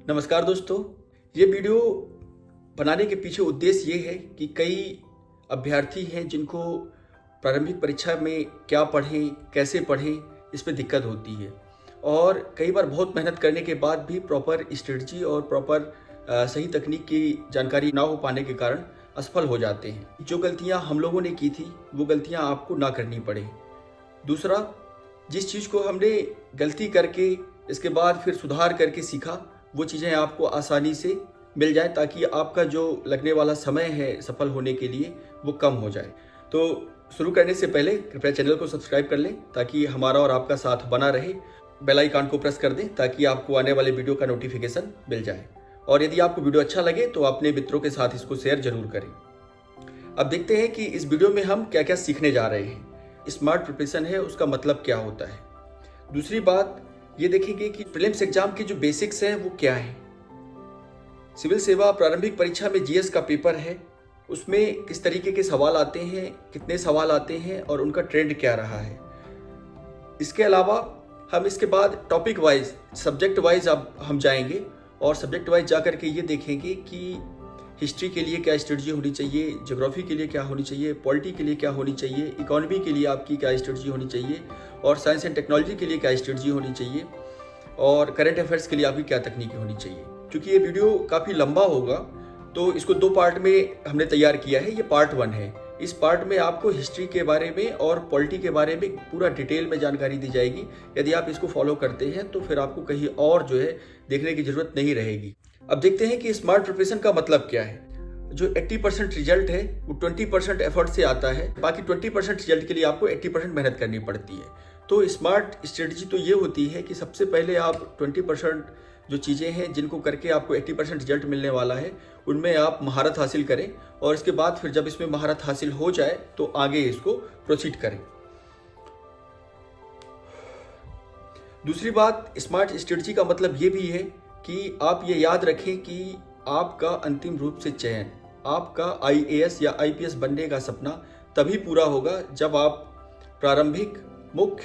नमस्कार दोस्तों। ये वीडियो बनाने के पीछे उद्देश्य ये है कि कई अभ्यर्थी हैं जिनको प्रारंभिक परीक्षा में क्या पढ़ें, कैसे पढ़ें, इस पे दिक्कत होती है और कई बार बहुत मेहनत करने के बाद भी प्रॉपर स्ट्रेटजी और प्रॉपर सही तकनीक की जानकारी ना हो पाने के कारण असफल हो जाते हैं। जो गलतियां हम लोगों ने की थी वो गलतियां आपको ना करनी पड़े। दूसरा, जिस चीज़ को हमने गलती करके इसके बाद फिर सुधार करके सीखा, वो चीज़ें आपको आसानी से मिल जाए ताकि आपका जो लगने वाला समय है सफल होने के लिए वो कम हो जाए। तो शुरू करने से पहले कृपया चैनल को सब्सक्राइब कर लें ताकि हमारा और आपका साथ बना रहे। बेल आइकन को प्रेस कर दें ताकि आपको आने वाले वीडियो का नोटिफिकेशन मिल जाए। और यदि आपको वीडियो अच्छा लगे तो अपने मित्रों के साथ इसको शेयर जरूर करें। अब देखते हैं कि इस वीडियो में हम क्या क्या सीखने जा रहे हैं। स्मार्ट प्रिपरेशन है, उसका मतलब क्या होता है। दूसरी बात ये देखेंगे कि प्रीलिम्स एग्जाम के जो बेसिक्स हैं वो क्या है। सिविल सेवा प्रारंभिक परीक्षा में जीएस का पेपर है, उसमें किस तरीके के सवाल आते हैं, कितने सवाल आते हैं और उनका ट्रेंड क्या रहा है। इसके अलावा हम इसके बाद टॉपिक वाइज, सब्जेक्ट वाइज अब हम जाएंगे और सब्जेक्ट वाइज जा करके ये देखेंगे कि हिस्ट्री के लिए क्या स्ट्रेटजी होनी चाहिए, ज्योग्राफी के लिए क्या होनी चाहिए, पॉलिटी के लिए क्या होनी चाहिए, इकोनॉमी के लिए आपकी क्या स्ट्रेटजी होनी चाहिए और साइंस एंड टेक्नोलॉजी के लिए क्या स्ट्रेटजी होनी चाहिए और करंट अफेयर्स के लिए आपकी क्या तकनीकी होनी चाहिए। क्योंकि ये वीडियो काफ़ी लंबा होगा तो इसको 2 पार्ट में हमने तैयार किया है। ये पार्ट 1 है। इस पार्ट में आपको हिस्ट्री के बारे में और पॉलिटी के बारे में पूरा डिटेल में जानकारी दी जाएगी। यदि आप इसको फॉलो करते हैं तो फिर आपको कहीं और जो है देखने की जरूरत नहीं रहेगी। अब देखते हैं कि स्मार्ट प्रिपरेशन का मतलब क्या है। जो 80% रिजल्ट है वो 20% एफर्ट से आता है, बाकी 20% रिजल्ट के लिए आपको 80% मेहनत करनी पड़ती है। तो स्मार्ट स्ट्रेटजी तो ये होती है कि सबसे पहले आप 20% जो चीज़ें हैं जिनको करके आपको 80% रिजल्ट मिलने वाला है उनमें आप महारत हासिल करें और इसके बाद फिर जब इसमें महारत हासिल हो जाए तो आगे इसको प्रोसीड करें। दूसरी बात, स्मार्ट स्ट्रेटजी का मतलब ये भी है कि आप ये याद रखें कि आपका अंतिम रूप से चयन, आपका आईएएस या आईपीएस बनने का सपना तभी पूरा होगा जब आप प्रारंभिक, मुख्य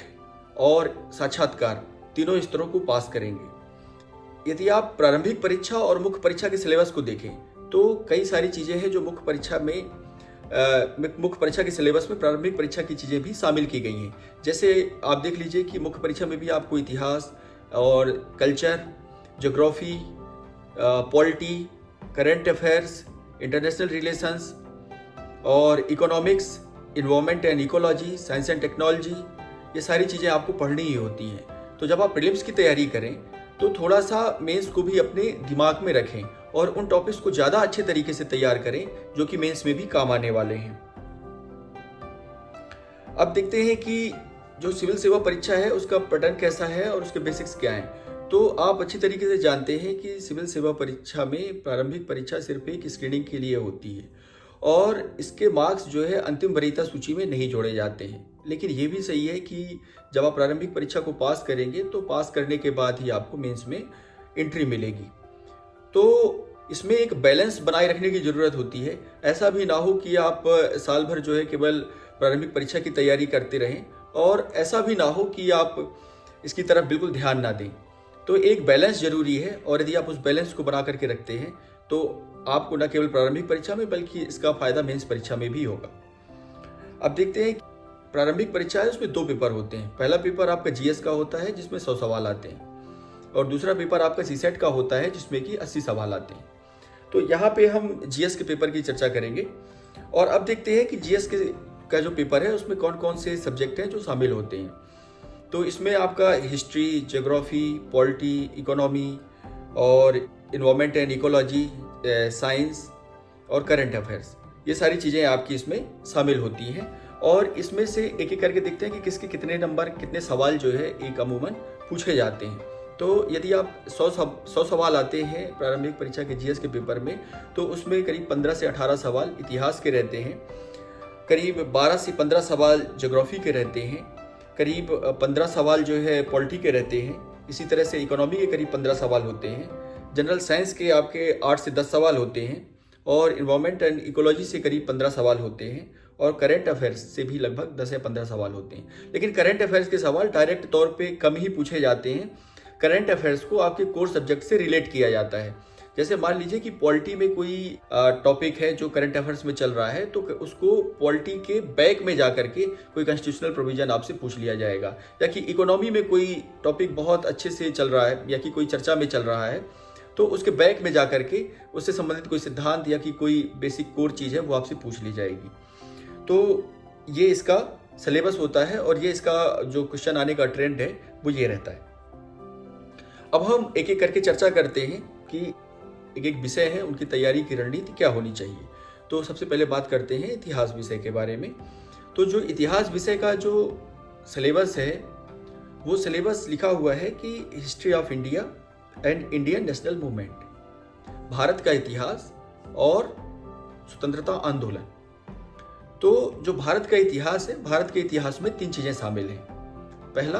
और साक्षात्कार तीनों स्तरों को पास करेंगे। यदि आप प्रारंभिक परीक्षा और मुख्य परीक्षा के सिलेबस को देखें तो कई सारी चीज़ें हैं जो मुख्य परीक्षा के सिलेबस में प्रारंभिक परीक्षा की चीज़ें भी शामिल की गई हैं। जैसे आप देख लीजिए कि मुख्य परीक्षा में भी आपको इतिहास और culture, geography, polity, current affairs, international relations और economics, environment and ecology, science and technology, ये सारी चीज़ें आपको पढ़नी ही होती हैं। तो जब आप प्रीलिम्स की तैयारी करें तो थोड़ा सा मेंस को भी अपने दिमाग में रखें और उन टॉपिक्स को ज़्यादा अच्छे तरीके से तैयार करें जो कि मेंस में भी काम आने वाले हैं। अब देखते हैं कि जो सिविल सेवा परीक्षा है उसका पैटर्न कैसा है और उसके बेसिक्स क्या हैं। तो आप अच्छी तरीके से जानते हैं कि सिविल सेवा परीक्षा में प्रारंभिक परीक्षा सिर्फ एक स्क्रीनिंग के लिए होती है और इसके मार्क्स जो है अंतिम वरीयता सूची में नहीं जोड़े जाते हैं। लेकिन ये भी सही है कि जब आप प्रारंभिक परीक्षा को पास करेंगे तो पास करने के बाद ही आपको मेंस में एंट्री मिलेगी। तो इसमें एक बैलेंस बनाए रखने की ज़रूरत होती है। ऐसा भी ना हो कि आप साल भर जो है केवल प्रारंभिक परीक्षा की तैयारी करते रहें और ऐसा भी ना हो कि आप इसकी तरफ बिल्कुल ध्यान ना दें। तो एक बैलेंस जरूरी है और यदि आप उस बैलेंस को बना करके रखते हैं तो आपको न केवल प्रारंभिक परीक्षा में बल्कि इसका फायदा मेंस परीक्षा में भी होगा। अब देखते हैं, प्रारंभिक परीक्षा है उसमें 2 पेपर होते हैं। पहला पेपर आपका जीएस का होता है जिसमें 100 सवाल आते हैं और दूसरा पेपर आपका सीसेट का होता है जिसमें कि 80 सवाल आते हैं। तो यहाँ पे हम जीएस के पेपर की चर्चा करेंगे और अब देखते हैं कि जीएस का जो पेपर है उसमें कौन कौन से सब्जेक्ट हैं जो शामिल होते हैं। तो इसमें आपका हिस्ट्री, ज्योग्राफी, पॉलिटी, इकोनॉमी और इन्वायरमेंट एंड इकोलॉजी, साइंस और करंट अफेयर्स, ये सारी चीज़ें आपकी इसमें शामिल होती हैं और इसमें से एक एक करके देखते हैं कि किसके कितने नंबर, कितने सवाल जो है एक अमूमन पूछे जाते हैं। तो यदि आप 100 सवाल आते हैं प्रारंभिक परीक्षा के जीएस के पेपर में तो उसमें करीब 15 से 18 सवाल इतिहास के रहते हैं, करीब 12 से 15 सवाल ज्योग्राफी के रहते हैं, करीब 15 सवाल जो है पॉलिटी के रहते हैं, इसी तरह से इकोनॉमी के करीब 15 सवाल होते हैं, जनरल साइंस के आपके 8 से 10 सवाल होते हैं और इन्वायरमेंट एंड इकोलॉजी से करीब 15 सवाल होते हैं और करंट अफेयर्स से भी लगभग 10 या 15 सवाल होते हैं। लेकिन करंट अफेयर्स के सवाल डायरेक्ट तौर पे कम ही पूछे जाते हैं करंट अफेयर्स को आपके कोर सब्जेक्ट से रिलेट किया जाता है। जैसे मान लीजिए कि पॉलिटी में कोई टॉपिक है जो करंट अफेयर्स में चल रहा है, तो उसको पॉलिटी के बैक में जा करके कोई कॉन्स्टिट्यूशनल प्रोविजन आपसे पूछ लिया जाएगा। या कि इकोनॉमी में कोई टॉपिक बहुत अच्छे से चल रहा है या कि कोई चर्चा में चल रहा है, तो उसके बैक में जा करके उससे संबंधित कोई सिद्धांत या कि कोई बेसिक कोर चीज़ है वो आपसे पूछ ली जाएगी। तो ये इसका सिलेबस होता है और ये इसका जो क्वेश्चन आने का ट्रेंड है वो ये रहता है। अब हम एक एक करके चर्चा करते हैं कि एक एक विषय है उनकी तैयारी की रणनीति क्या होनी चाहिए। तो सबसे पहले बात करते हैं इतिहास विषय के बारे में। तो जो इतिहास विषय का जो सिलेबस है वो सिलेबस लिखा हुआ है कि history of India and Indian national movement, Bharat का इतिहास और स्वतंत्रता आंदोलन। तो जो भारत का इतिहास है, भारत के इतिहास में 3 चीज़ें शामिल हैं। पहला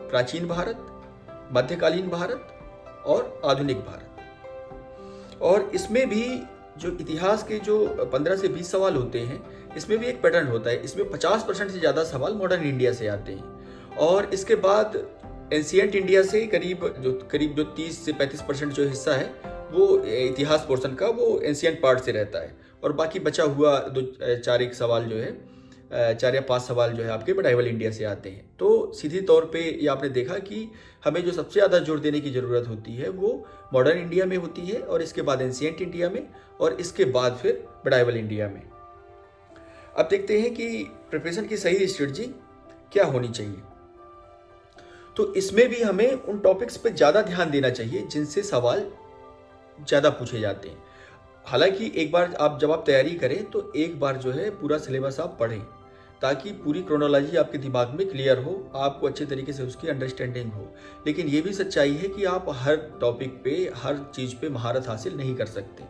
प्राचीन भारत, मध्यकालीन भारत और आधुनिक भारत। और इसमें भी जो इतिहास के जो 15 से 20 सवाल होते हैं, इसमें भी एक पैटर्न होता है। इसमें 50% से ज़्यादा सवाल मॉडर्न इंडिया से आते हैं और इसके बाद एंशिएंट इंडिया से करीब जो 30 से 35% जो हिस्सा है वो इतिहास पोर्शन का वो एंशिएंट पार्ट से रहता है। और बाकी बचा हुआ 4 सवाल जो है 4 या 5 सवाल जो है आपके मिडाइवल इंडिया से आते हैं। तो सीधी तौर पे ये आपने देखा कि हमें जो सबसे ज़्यादा जोर देने की ज़रूरत होती है वो मॉडर्न इंडिया में होती है और इसके बाद एंशिएंट इंडिया में और इसके बाद फिर मिडाइवल इंडिया में। अब देखते हैं कि प्रिपरेशन की सही स्ट्रेटजी क्या होनी चाहिए। तो इसमें भी हमें उन टॉपिक्स पे ज़्यादा ध्यान देना चाहिए जिनसे सवाल ज़्यादा पूछे जाते हैं। हालांकि एक बार जब आप तैयारी करें तो एक बार जो है पूरा सिलेबस आप पढ़ें ताकि पूरी क्रोनोलॉजी आपके दिमाग में क्लियर हो, आपको अच्छे तरीके से उसकी अंडरस्टैंडिंग हो। लेकिन ये भी सच्चाई है कि आप हर टॉपिक पे हर चीज़ पे महारत हासिल नहीं कर सकते।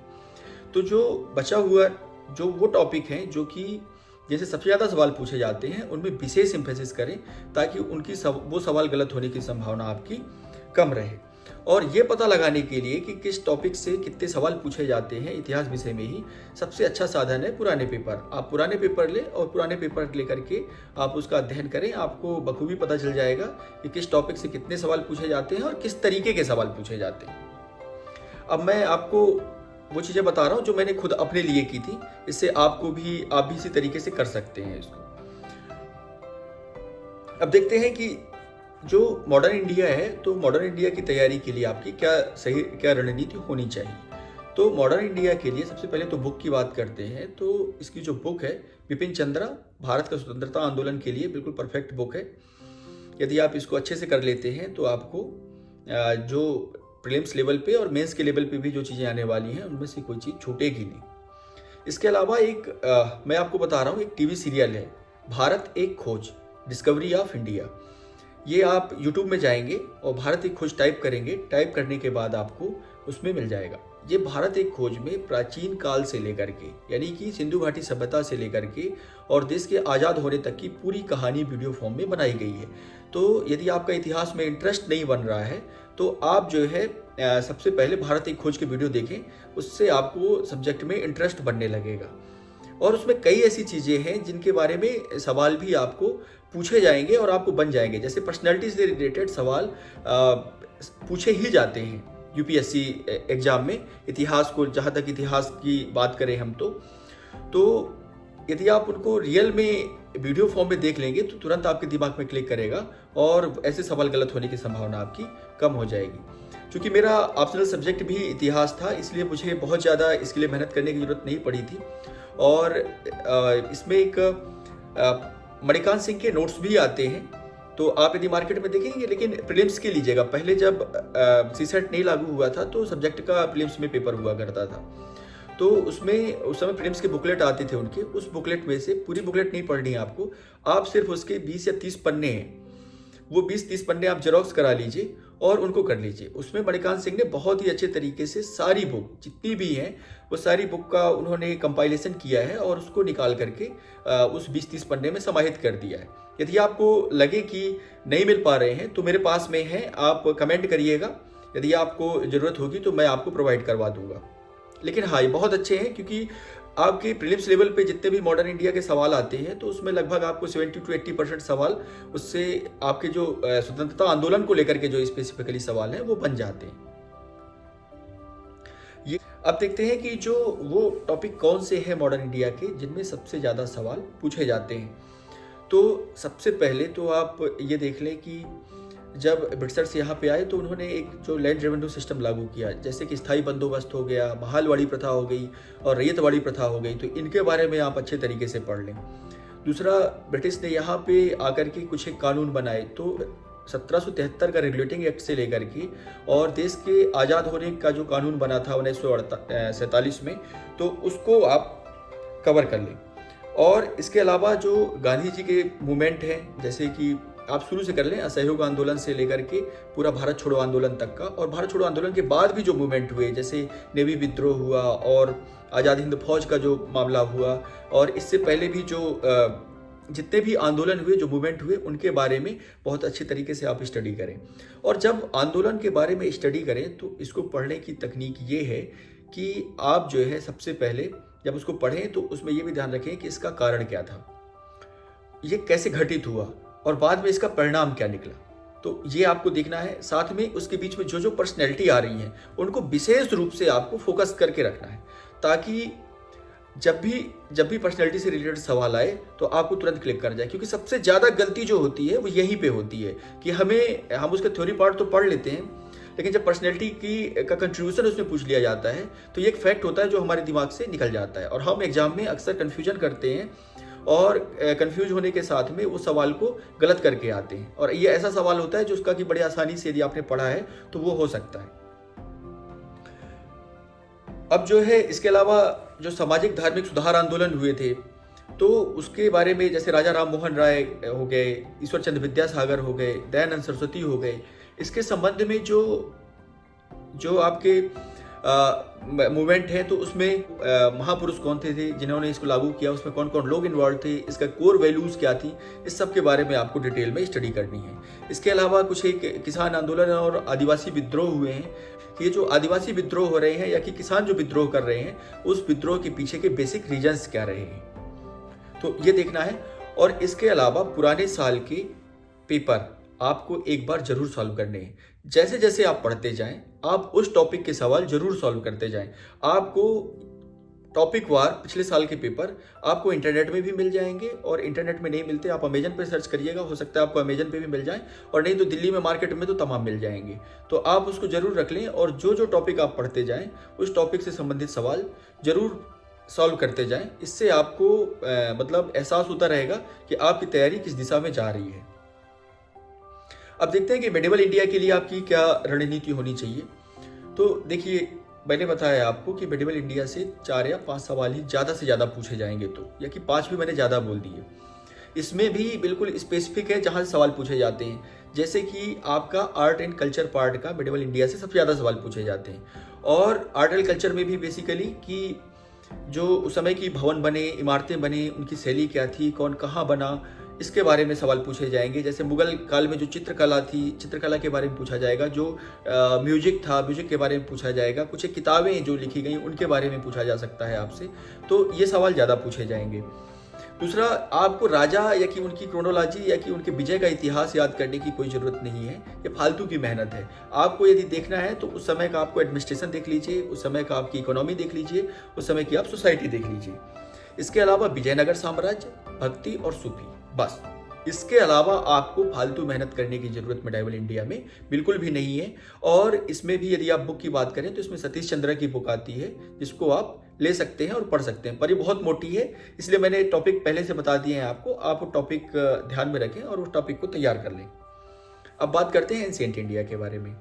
तो जो बचा हुआ जो वो टॉपिक हैं जो कि जैसे सबसे ज़्यादा सवाल पूछे जाते हैं उनमें विशेष एम्फेसिस करें ताकि वो सवाल गलत होने की संभावना आपकी कम रहे। और ये पता लगाने के लिए कि किस टॉपिक से कितने सवाल पूछे जाते हैं इतिहास विषय में ही सबसे अच्छा साधन है पुराने पेपर। आप पुराने पेपर लें और पुराने पेपर लेकर के आप उसका अध्ययन करें, आपको बखूबी पता चल जाएगा कि किस टॉपिक से कितने सवाल पूछे जाते हैं और किस तरीके के सवाल पूछे जाते हैं। अब मैं आपको वो चीज़ें बता रहा हूँ जो मैंने खुद अपने लिए की थी, इससे आप भी इसी तरीके से कर सकते हैं इसको। अब देखते हैं कि जो मॉडर्न इंडिया है, तो मॉडर्न इंडिया की तैयारी के लिए आपकी क्या रणनीति होनी चाहिए। तो मॉडर्न इंडिया के लिए सबसे पहले तो बुक की बात करते हैं। तो इसकी जो बुक है बिपिन चंद्रा, भारत का स्वतंत्रता आंदोलन के लिए बिल्कुल परफेक्ट बुक है। यदि आप इसको अच्छे से कर लेते हैं तो आपको जो प्रीलिम्स लेवल पे और मेंस के लेवल पे भी जो चीज़ें आने वाली हैं उनमें से कोई चीज़ छूटेगी नहीं। इसके अलावा मैं आपको बता रहा हूँ एक टीवी सीरियल है, भारत एक खोज, डिस्कवरी ऑफ इंडिया। ये आप YouTube में जाएंगे और भारत एक खोज टाइप करेंगे, टाइप करने के बाद आपको उसमें मिल जाएगा। ये भारत एक खोज में प्राचीन काल से लेकर के यानी कि सिंधु घाटी सभ्यता से लेकर के और देश के आज़ाद होने तक की पूरी कहानी वीडियो फॉर्म में बनाई गई है। तो यदि आपका इतिहास में इंटरेस्ट नहीं बन रहा है तो आप जो है सबसे पहले भारत एक खोज के वीडियो देखें, उससे आपको सब्जेक्ट में इंटरेस्ट बनने लगेगा। और उसमें कई ऐसी चीज़ें हैं जिनके बारे में सवाल भी आपको पूछे जाएंगे और आपको बन जाएंगे। जैसे पर्सनैलिटी से रिलेटेड सवाल पूछे ही जाते हैं यूपीएससी एग्जाम में। इतिहास को, जहाँ तक इतिहास की बात करें हम तो यदि आप उनको रियल में वीडियो फॉर्म में देख लेंगे तो तुरंत आपके दिमाग में क्लिक करेगा और ऐसे सवाल गलत होने की संभावना आपकी कम हो जाएगी। क्योंकि मेरा ऑप्शनल सब्जेक्ट भी इतिहास था, इसलिए मुझे बहुत ज़्यादा इसके लिए मेहनत करने की ज़रूरत नहीं पड़ी थी। और इसमें एक मणिकांत सिंह के नोट्स भी आते हैं, तो आप यदि मार्केट में देखेंगे, लेकिन प्रीलिम्स के लीजिएगा। पहले जब सीसेट नहीं लागू हुआ था तो सब्जेक्ट का प्रीलिम्स में पेपर हुआ करता था, तो उसमें उस समय प्रीलिम्स के बुकलेट आते थे उनके। उस बुकलेट में से पूरी बुकलेट नहीं पढ़नी है आपको, आप सिर्फ उसके 20 या 30 पन्ने हैं, वो 20-30 पन्ने आप जेरोक्स करा लीजिए और उनको कर लीजिए। उसमें मणिकांत सिंह ने बहुत ही अच्छे तरीके से सारी बुक जितनी भी हैं वो सारी बुक का उन्होंने कंपाइलेशन किया है और उसको निकाल करके उस 20-30 पन्ने में समाहित कर दिया है। यदि आपको लगे कि नहीं मिल पा रहे हैं तो मेरे पास में है, आप कमेंट करिएगा, यदि आपको ज़रूरत होगी तो मैं आपको प्रोवाइड करवा दूंगा। लेकिन हाँ, ये बहुत अच्छे हैं क्योंकि आपके प्रीलिम्स लेवल पे जितने भी मॉडर्न इंडिया के सवाल आते हैं तो उसमें लगभग आपको 70 to 80% सवाल उससे आपके जो स्वतंत्रता आंदोलन को लेकर के जो स्पेसिफिकली सवाल हैं वो बन जाते हैं। ये अब देखते हैं कि जो वो टॉपिक कौन से हैं मॉडर्न इंडिया के जिनमें सबसे ज़्यादा सवाल पूछे जाते हैं। तो सबसे पहले तो आप ये देख लें कि जब ब्रिटिशर्स यहाँ पे आए तो उन्होंने एक जो लैंड रेवेन्यू सिस्टम लागू किया, जैसे कि स्थायी बंदोबस्त हो गया, महालवाड़ी प्रथा हो गई और रैयतवाड़ी प्रथा हो गई। तो इनके बारे में आप अच्छे तरीके से पढ़ लें। दूसरा, ब्रिटिश ने यहाँ पे आकर के कुछ एक कानून बनाए, तो 1773 का रेगुलेटिंग एक्ट से लेकर के और देश के आज़ाद होने का जो कानून बना था 1947 में, तो उसको आप कवर कर लें। और इसके अलावा जो गांधी जी के मूवमेंट हैं, जैसे कि आप शुरू से कर लें असहयोग आंदोलन से लेकर के पूरा भारत छोड़ो आंदोलन तक का, और भारत छोड़ो आंदोलन के बाद भी जो मूवमेंट हुए, जैसे नेवी विद्रोह हुआ और आज़ाद हिंद फौज का जो मामला हुआ, और इससे पहले भी जो जितने भी आंदोलन हुए, जो मूवमेंट हुए, उनके बारे में बहुत अच्छे तरीके से आप स्टडी करें। और जब आंदोलन के बारे में स्टडी करें तो इसको पढ़ने की तकनीक ये है कि आप जो है सबसे पहले जब उसको पढ़ें तो उसमें ये भी ध्यान रखें कि इसका कारण क्या था, ये कैसे घटित हुआ और बाद में इसका परिणाम क्या निकला। तो ये आपको देखना है। साथ में उसके बीच में जो जो पर्सनैलिटी आ रही हैं उनको विशेष रूप से आपको फोकस करके रखना है, ताकि जब भी पर्सनैलिटी से रिलेटेड सवाल आए तो आपको तुरंत क्लिक कर जाए। क्योंकि सबसे ज़्यादा गलती जो होती है वो यहीं पे होती है कि हम उसका थ्योरी पार्ट तो पढ़ लेते हैं, लेकिन जब पर्सनैलिटी का कंट्रीब्यूशन उसमें पूछ लिया जाता है तो ये एक फैक्ट होता है जो हमारे दिमाग से निकल जाता है, और हम एग्जाम में अक्सर कन्फ्यूजन करते हैं और कंफ्यूज होने के साथ में वो सवाल को गलत करके आते हैं। और ये ऐसा सवाल होता है जो उसका कि बड़ी आसानी से यदि आपने पढ़ा है तो वो हो सकता है। अब जो है इसके अलावा जो सामाजिक धार्मिक सुधार आंदोलन हुए थे तो उसके बारे में, जैसे राजा राम मोहन राय हो गए, ईश्वर चंद्र विद्यासागर हो गए, दयानंद सरस्वती हो गए, इसके संबंध में जो आपके मूवमेंट है तो उसमें महापुरुष कौन थे जिन्होंने इसको लागू किया, उसमें कौन कौन लोग इन्वॉल्व थे, इसका कोर वैल्यूज क्या थी, इस सब के बारे में आपको डिटेल में स्टडी करनी है। इसके अलावा कुछ एक किसान आंदोलन और आदिवासी विद्रोह हुए हैं। ये जो आदिवासी विद्रोह हो रहे हैं या कि किसान जो विद्रोह कर रहे हैं, उस विद्रोह के पीछे के बेसिक रीजंस क्या रहे हैं, तो ये देखना है। और इसके अलावा पुराने साल के पेपर आपको एक बार जरूर सॉल्व करने हैं। जैसे जैसे आप पढ़ते जाएं आप उस टॉपिक के सवाल जरूर सॉल्व करते जाएं। आपको टॉपिक वार पिछले साल के पेपर आपको इंटरनेट में भी मिल जाएंगे, और इंटरनेट में नहीं मिलते आप अमेजन पे सर्च करिएगा, हो सकता है आपको अमेजन पे भी मिल जाए, और नहीं तो दिल्ली में मार्केट में तो तमाम मिल जाएंगे। तो आप उसको जरूर रख लें और जो जो टॉपिक आप पढ़ते जाएं उस टॉपिक से संबंधित सवाल जरूर सॉल्व करते जाएं। इससे आपको मतलब एहसास होता रहेगा कि आपकी तैयारी किस दिशा में जा रही है। अब देखते हैं कि मेडिवल इंडिया के लिए आपकी क्या रणनीति होनी चाहिए। तो देखिए, मैंने बताया आपको कि मेडिवल इंडिया से 4 या 5 सवाल ही ज़्यादा से ज़्यादा पूछे जाएंगे, तो या कि 5 भी मैंने ज़्यादा बोल दिए। इसमें भी बिल्कुल स्पेसिफिक है जहाँ से सवाल पूछे जाते हैं, जैसे कि आपका आर्ट एंड कल्चर पार्ट का मेडिवल इंडिया से सबसे ज़्यादा सवाल पूछे जाते हैं। और आर्ट एंड कल्चर में भी बेसिकली कि जो उस समय की भवन बने, इमारतें बने, उनकी शैली क्या थी, कौन कहाँ बना, इसके बारे में सवाल पूछे जाएंगे। जैसे मुगल काल में जो चित्रकला थी, चित्रकला के बारे में पूछा जाएगा। जो म्यूजिक था, म्यूजिक के बारे में पूछा जाएगा। कुछ किताबें जो लिखी गई उनके बारे में पूछा जा सकता है आपसे, तो ये सवाल ज़्यादा पूछे जाएंगे। दूसरा, आपको राजा या कि उनकी क्रोनोलॉजी या कि उनके विजय का इतिहास याद करने की कोई ज़रूरत नहीं है, ये फालतू की मेहनत है। आपको यदि देखना है तो उस समय का आपको एडमिनिस्ट्रेशन देख लीजिए, उस समय का आपकी इकोनॉमी देख लीजिए, उस समय की आप सोसाइटी देख लीजिए। इसके अलावा विजयनगर साम्राज्य, भक्ति और सूफी, बस। इसके अलावा आपको फालतू मेहनत करने की जरूरत मेडिवल इंडिया में बिल्कुल भी नहीं है। और इसमें भी यदि आप बुक की बात करें तो इसमें सतीश चंद्र की बुक आती है, जिसको आप ले सकते हैं और पढ़ सकते हैं, पर ये बहुत मोटी है, इसलिए मैंने टॉपिक पहले से बता दिए हैं आपको। आप वो टॉपिक ध्यान में रखें और उस टॉपिक को तैयार कर लें। अब बात करते हैं एंशिएंट इंडिया के बारे में।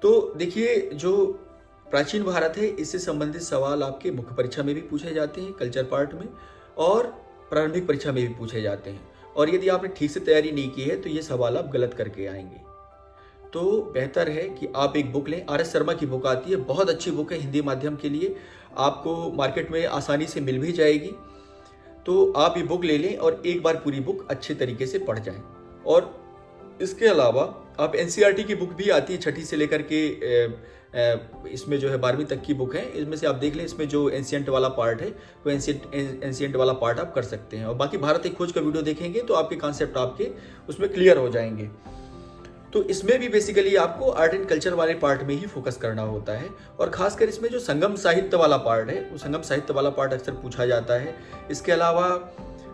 तो देखिए, जो प्राचीन भारत है इससे संबंधित सवाल आपके मुख्य परीक्षा में भी पूछे जाते हैं, कल्चर पार्ट में, और प्रारंभिक परीक्षा में भी पूछे जाते हैं। और यदि आपने ठीक से तैयारी नहीं की है तो ये सवाल आप गलत करके आएंगे। तो बेहतर है कि आप एक बुक लें। RS शर्मा की बुक आती है, बहुत अच्छी बुक है हिंदी माध्यम के लिए, आपको मार्केट में आसानी से मिल भी जाएगी। तो आप ये बुक ले लें और एक बार पूरी बुक अच्छे तरीके से पढ़ जाएं। और इसके अलावा आप एनसीईआरटी की बुक भी आती है 6ठी से लेकर के इसमें जो है 12वीं तक की बुक है, इसमें से आप देख लें, इसमें जो एंशिएंट वाला पार्ट है वो एंशिएंट वाला पार्ट आप कर सकते हैं। और बाकी भारत एक खोज का वीडियो देखेंगे तो आपके कॉन्सेप्ट आपके उसमें क्लियर हो जाएंगे। तो इसमें भी बेसिकली आपको आर्ट एंड कल्चर वाले पार्ट में ही फोकस करना होता है। और खासकर इसमें जो संगम साहित्य वाला पार्ट है, वो संगम साहित्य वाला पार्ट अक्सर पूछा जाता है। इसके अलावा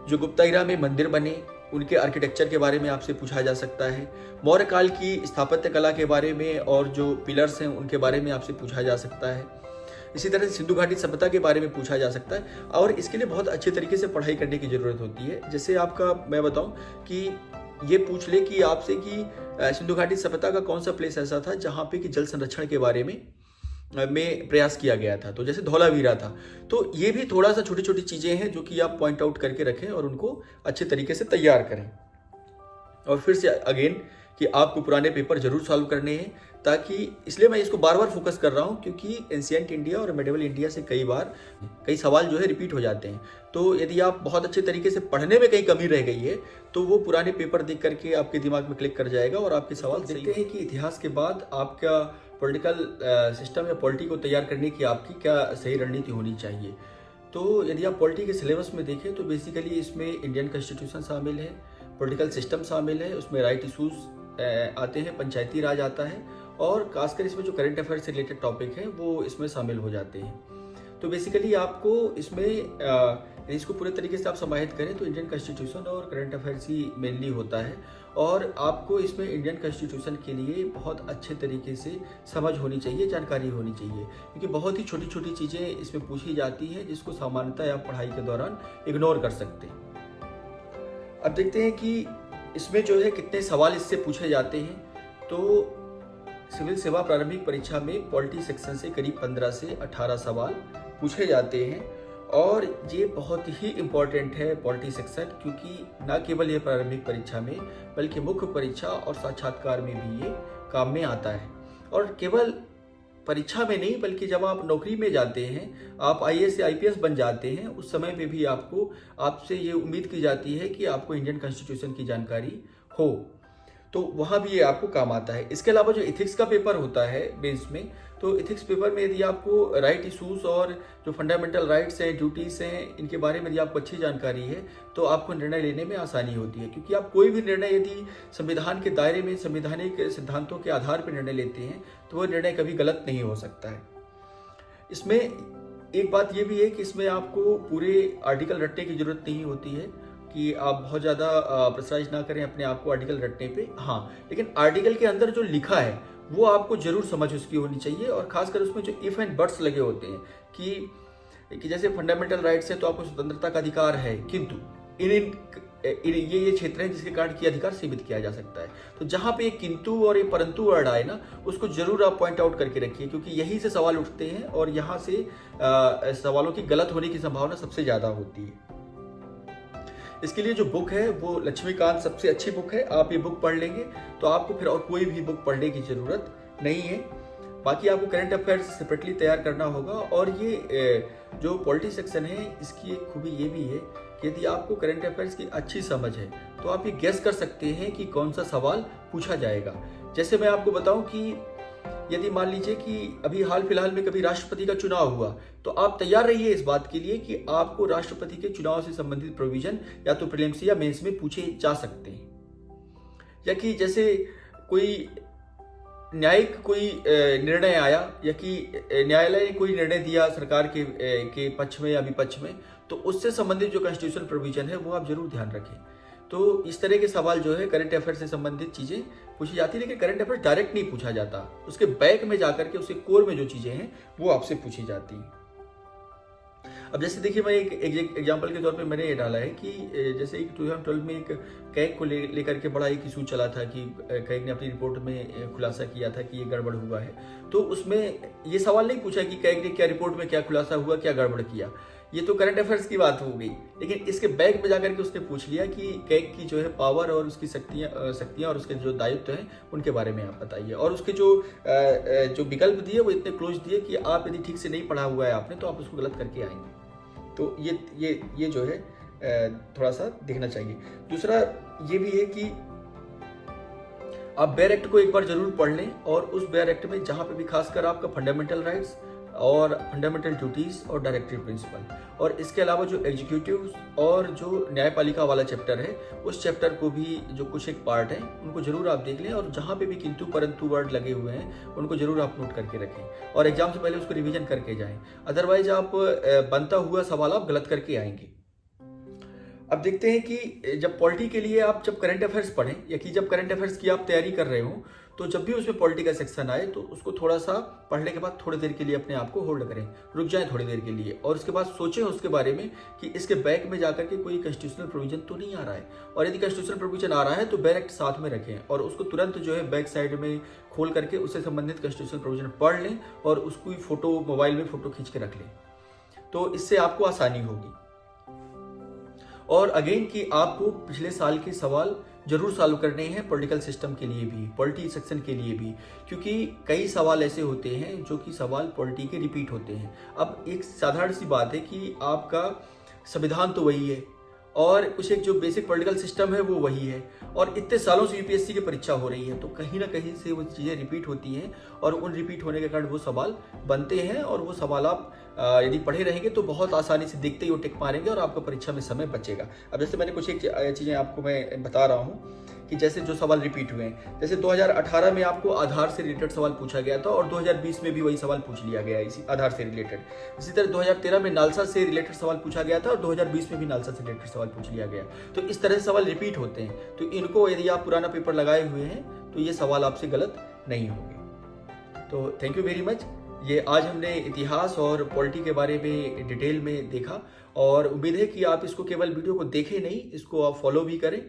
जो गुप्ता ईरा में मंदिर बने उनके आर्किटेक्चर के बारे में आपसे पूछा जा सकता है। मौर्य काल की स्थापत्य कला के बारे में और जो पिलर्स हैं उनके बारे में आपसे पूछा जा सकता है। इसी तरह से सिंधु घाटी सभ्यता के बारे में पूछा जा सकता है। और इसके लिए बहुत अच्छे तरीके से पढ़ाई करने की जरूरत होती है। जैसे आपका मैं बताऊं कि ये पूछ ले कि आपसे कि सिंधु घाटी सभ्यता का कौन सा प्लेस ऐसा था जहाँ पे कि जल संरक्षण के बारे में प्रयास किया गया था, तो जैसे धौलावीरा था। तो ये भी थोड़ा सा छोटी छोटी चीजें हैं जो कि आप पॉइंट आउट करके रखें और उनको अच्छे तरीके से तैयार करें। और फिर से अगेन कि आपको पुराने पेपर जरूर सॉल्व करने हैं, ताकि इसलिए मैं इसको बार बार फोकस कर रहा हूं क्योंकि एंशिएंट इंडिया और मेडिवल इंडिया से कई सवाल जो है रिपीट हो जाते हैं। तो यदि आप बहुत अच्छे तरीके से पढ़ने में कहीं कमी रह गई है तो वो पुराने पेपर देख करके आपके दिमाग में क्लिक कर जाएगा और आपके सवाल देखते हैं कि इतिहास के बाद आपका पॉलिटिकल सिस्टम या पॉलिटी को तैयार करने की आपकी क्या सही रणनीति होनी चाहिए। तो यदि आप पॉलिटी के सिलेबस में देखें तो बेसिकली इसमें इंडियन कॉन्स्टिट्यूशन शामिल है, पॉलिटिकल सिस्टम शामिल है, उसमें राइट इशूज आते हैं, पंचायती राज आता है और खासकर इसमें जो करंट अफेयर से रिलेटेड टॉपिक हैं वो इसमें शामिल हो जाते हैं। तो बेसिकली आपको इसमें इसको पूरे तरीके से आप समाहित करें तो इंडियन कॉन्स्टिट्यूशन और करंट अफेयर्स ही मेनली होता है। और आपको इसमें इंडियन कॉन्स्टिट्यूशन के लिए बहुत अच्छे तरीके से समझ होनी चाहिए, जानकारी होनी चाहिए, क्योंकि बहुत ही छोटी छोटी चीज़ें इसमें पूछी जाती हैं जिसको सामान्यतः आप पढ़ाई के दौरान इग्नोर कर सकते हैं। अब देखते हैं कि इसमें जो है कितने सवाल इससे पूछे जाते हैं। तो सिविल सेवा प्रारंभिक परीक्षा में पॉलिटी सेक्शन से करीब 15 से 18 सवाल पूछे जाते हैं और ये बहुत ही इम्पोर्टेंट है पॉलिटी सेक्शन, क्योंकि न केवल ये प्रारंभिक परीक्षा में बल्कि मुख्य परीक्षा और साक्षात्कार में भी ये काम में आता है। और केवल परीक्षा में नहीं बल्कि जब आप नौकरी में जाते हैं, आप आईएएस या आईपीएस बन जाते हैं, उस समय में भी आपसे ये उम्मीद की जाती है कि आपको इंडियन कॉन्स्टिट्यूशन की जानकारी हो, तो वहाँ भी ये आपको काम आता है। इसके अलावा जो इथिक्स का पेपर होता है बेंच में, तो इथिक्स पेपर में यदि आपको राइट इशूज और जो फंडामेंटल राइट्स हैं, ड्यूटीज़ हैं, इनके बारे में यदि आपको अच्छी जानकारी है तो आपको निर्णय लेने में आसानी होती है, क्योंकि आप कोई भी निर्णय यदि संविधान के दायरे में संवैधानिक सिद्धांतों के आधार पर निर्णय लेते हैं तो वह निर्णय कभी गलत नहीं हो सकता है। इसमें एक बात यह भी है कि इसमें आपको पूरे आर्टिकल रटने की जरूरत नहीं होती है कि आप बहुत ज़्यादा प्रेशराइज ना करें अपने आप को आर्टिकल रटने पे। हाँ, लेकिन आर्टिकल के अंदर जो लिखा है वो आपको जरूर समझ उसकी होनी चाहिए, और खासकर उसमें जो इफ एंड बट्स लगे होते हैं कि जैसे फंडामेंटल राइट्स है तो आपको स्वतंत्रता का अधिकार है, किंतु ये क्षेत्र है जिसके कारण की अधिकार सीमित किया जा सकता है। तो जहाँ पे ये किंतु और ये परंतु वर्ड आए ना, उसको जरूर आप पॉइंट आउट करके रखिए, क्योंकि यहीं से सवाल उठते हैं और यहाँ से सवालों की गलत होने की संभावना सबसे ज़्यादा होती है। इसके लिए जो बुक है वो लक्ष्मीकांत सबसे अच्छी बुक है। आप ये बुक पढ़ लेंगे तो आपको फिर और कोई भी बुक पढ़ने की जरूरत नहीं है। बाकी आपको करंट अफेयर्स सेपरेटली तैयार करना होगा। और ये जो पॉलिटी सेक्शन है इसकी एक खूबी ये भी है कि यदि आपको करंट अफेयर्स की अच्छी समझ है तो आप ये गेस कर सकते हैं कि कौन सा सवाल पूछा जाएगा। जैसे मैं आपको बताऊं कि यदि मान लीजिए कि अभी हाल फिलहाल में कभी राष्ट्रपति का चुनाव हुआ, तो आप तैयार रहिए इस बात के लिए कि आपको राष्ट्रपति के चुनाव से संबंधित प्रोविजन या तो प्रीलिम्स या मेंस में पूछे जा सकते हैं। या कि जैसे कोई न्यायिक कोई निर्णय आया या कि न्यायालय ने कोई निर्णय दिया सरकार के पक्ष में या विपक्ष में, तो उससे संबंधित जो कॉन्स्टिट्यूशनल प्रोविजन है वो आप जरूर ध्यान रखें। तो इस तरह के सवाल जो है करंट अफेयर से संबंधित चीजें पूछी जाती है, लेकिन करंट अफेयर डायरेक्ट नहीं पूछा जाता, उसके बैक में जाकर के उसके कोर में जो चीजें हैं वो आपसे पूछी जाती हैं। अब जैसे देखिए, मैं एक एग्जांपल के तौर पे मैंने ये डाला है कि जैसे 2012 में एक कैग को लेकर के बड़ा एक इशू चला था कि कैग ने अपनी रिपोर्ट में खुलासा किया था कि ये गड़बड़ हुआ है। तो उसमें ये सवाल नहीं पूछा कि कैग ने क्या रिपोर्ट में क्या खुलासा हुआ, क्या गड़बड़ किया, ये तो करंट अफेयर्स की बात हो गई। लेकिन इसके बैक में जाकर के उसने पूछ लिया कि कैग की जो है पावर और उसकी शक्तियां और उसके जो दायित्व हैं उनके बारे में आप बताइए। और उसके जो विकल्प दिए वो इतने क्लोज दिए कि आप यदि ठीक से नहीं पढ़ा हुआ है आपने तो आप उसको गलत करके आएंगे। तो ये जो है थोड़ा सा देखना चाहिए। दूसरा ये भी है कि आप बेयर एक्ट को एक बार जरूर पढ़ लें और उस बेयर एक्ट में जहाँ पे भी खासकर आपका फंडामेंटल राइट्स और फंडामेंटल ड्यूटीज और डायरेक्टिव प्रिंसिपल और इसके अलावा जो एग्जीक्यूटिव और जो न्यायपालिका वाला चैप्टर है उस चैप्टर को भी जो कुछ एक पार्ट है उनको जरूर आप देख लें और जहाँ पे भी किंतु परंतु वर्ड लगे हुए हैं उनको जरूर आप नोट करके रखें और एग्जाम से पहले उसको रिवीजन करके जाएं। अदरवाइज आप बनता हुआ सवाल आप गलत करके आएंगे। अब देखते हैं कि जब पॉलिटी के लिए आप जब करंट अफेयर्स पढ़ें या कि जब करंट अफेयर्स की आप तैयारी कर रहे हो तो जब भी उसमें पॉलिटी का सेक्शन आए तो उसको थोड़ा सा पढ़ने के बाद थोड़ी देर के लिए अपने आप को होल्ड करें, रुक जाएं थोड़ी देर के लिए और उसके बाद सोचें उसके बारे में कि इसके बैक में जाकर के कोई कॉन्स्टिट्यूशनल प्रोविजन तो नहीं आ रहा है और यदि कॉन्स्टिट्यूशनल प्रोविजन आ रहा है तो बैक साथ में रखें और उसको तुरंत जो है बैक साइड में खोल करके उससे संबंधित कॉन्स्टिट्यूशनल प्रोविजन पढ़ लें और उसकी फोटो मोबाइल में फोटो खींच के रख लें, तो इससे आपको आसानी होगी। और अगेन कि आपको पिछले साल के सवाल जरूर सॉल्व करने हैं पॉलिटिकल सिस्टम के लिए भी, पॉलिटी सेक्शन के लिए भी, क्योंकि कई सवाल ऐसे होते हैं जो कि सवाल पॉलिटी के रिपीट होते हैं। अब एक साधारण सी बात है कि आपका संविधान तो वही है और कुछ एक जो बेसिक पॉलिटिकल सिस्टम है वो वही है और इतने सालों से यूपीएससी की परीक्षा हो रही है तो कहीं ना कहीं से वो चीज़ें रिपीट होती हैं और उन रिपीट होने के कारण वो सवाल बनते हैं और वो सवाल आप यदि पढ़े रहेंगे तो बहुत आसानी से देखते ही वो टिक मारेंगे और आपका परीक्षा में समय बचेगा। अब जैसे मैंने कुछ एक चीज़ें आपको मैं बता रहा हूँ कि जैसे जो सवाल रिपीट हुए हैं, जैसे 2018 में आपको आधार से रिलेटेड सवाल पूछा गया था और 2020 में भी वही सवाल पूछ लिया गया इसी आधार से रिलेटेड। इसी तरह 2013 में नालसा से रिलेटेड सवाल पूछा गया था और 2020 में भी नालसा से रिलेटेड सवाल पूछ लिया गया। तो इस तरह से सवाल रिपीट होते हैं, तो इनको यदि आप पुराना पेपर लगाए हुए हैं तो ये सवाल आपसे गलत नहीं होंगे। तो थैंक यू वेरी मच। ये आज हमने इतिहास और पॉलिटी के बारे में डिटेल में देखा और उम्मीद है कि आप इसको केवल वीडियो को देखें नहीं, इसको आप फॉलो भी करें।